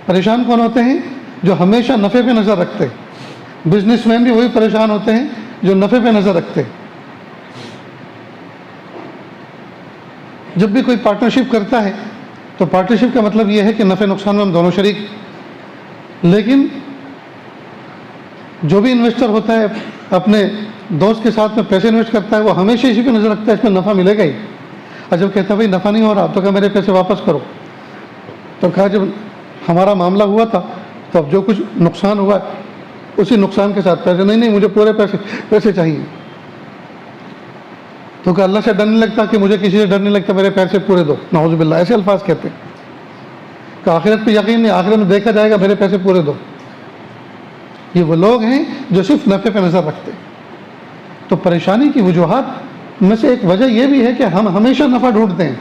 پریشان کون ہوتے ہیں؟ جو ہمیشہ نفع پہ نظر رکھتے ہیں۔ بزنس مین بھی وہی پریشان ہوتے ہیں جو نفع پہ نظر رکھتے ہیں۔ جب بھی کوئی پارٹنرشپ کرتا ہے تو پارٹنرشپ کا مطلب یہ ہے کہ نفع نقصان میں ہم دونوں شریک۔ لیکن جو بھی انویسٹر ہوتا ہے اپنے دوست کے ساتھ میں پیسے انویسٹ کرتا ہے، وہ ہمیشہ اسی پہ نظر رکھتا ہے اس میں نفع ملے گا ہی۔ اور جب کہتا ہے بھائی نفع نہیں ہو رہا تو کہا میرے پیسے واپس کرو، تو کہا جب ہمارا معاملہ ہوا تھا تو اب جو کچھ نقصان ہوا اسی نقصان کے ساتھ پیسے نہیں مجھے پورے پیسے چاہیے۔ تو کہ اللہ سے ڈر نہیں لگتا کہ مجھے کسی سے ڈر نہیں لگتا، میرے پیسے پورے دو، نعوذ باللہ ایسے الفاظ کہتے ہیں کہ آخرت پہ یقین نہیں، آخرت میں دیکھا جائے گا میرے پیسے پورے دو۔ یہ وہ لوگ ہیں جو صرف نفع پہ نظر رکھتے ہیں۔ تو پریشانی کی وجوہات میں سے ایک وجہ یہ بھی ہے کہ ہم ہمیشہ نفع ڈھونڈتے ہیں،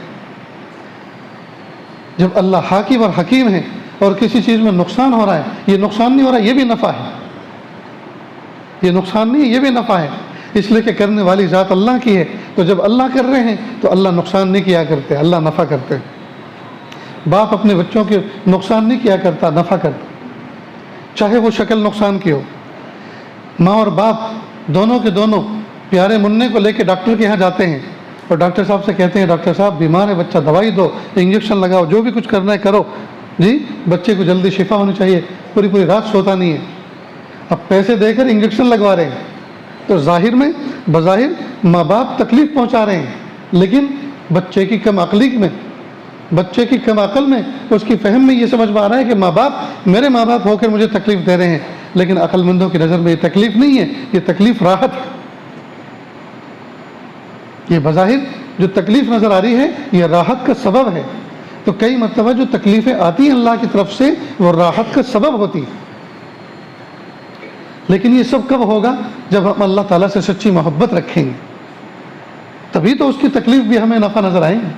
جب اللہ حاکم اور حکیم ہے اور کسی چیز میں نقصان ہو رہا ہے، یہ نقصان نہیں ہو رہا یہ بھی نفع ہے، یہ نقصان نہیں ہے یہ بھی نفع ہے، اس لیے کہ کرنے والی ذات اللہ کی ہے۔ تو جب اللہ کر رہے ہیں تو اللہ نقصان نہیں کیا کرتے، اللہ نفع کرتے ہیں۔ باپ اپنے بچوں کے نقصان نہیں کیا کرتا، نفع کرتا، چاہے وہ شکل نقصان کی ہو۔ ماں اور باپ دونوں کے دونوں پیارے منع کو لے کے ڈاکٹر کے یہاں جاتے ہیں اور ڈاکٹر صاحب سے کہتے ہیں ڈاکٹر صاحب بیمار ہے بچہ، دوائی دو، انجیکشن لگاؤ، جو بھی کچھ کرنا ہے کرو، جی بچے کو جلدی شفا ہونی چاہیے، پوری رات سوتا نہیں ہے۔ اب پیسے دے کر انجیکشن لگوا رہے ہیں تو ظاہر میں بظاہر ماں باپ تکلیف پہنچا رہے ہیں، لیکن بچے کی کم عقلی میں، بچے کی کم عقل میں، اس کی فہم میں یہ سمجھ میں آ رہا ہے کہ ماں باپ میرے ماں باپ ہو کر مجھے تکلیف دے رہے ہیں، لیکن عقل مندوں کی نظر میں یہ تکلیف نہیں ہے، یہ تکلیف راحت ہے۔ یہ بظاہر جو تکلیف نظر آ رہی ہے یہ راحت کا سبب ہے۔ تو کئی مرتبہ جو تکلیفیں آتی ہیں اللہ کی طرف سے وہ راحت کا سبب ہوتی ہیں، لیکن یہ سب کب ہوگا؟ جب ہم اللہ تعالیٰ سے سچی محبت رکھیں گے، تبھی تو اس کی تکلیف بھی ہمیں نفع نظر آئیں گے۔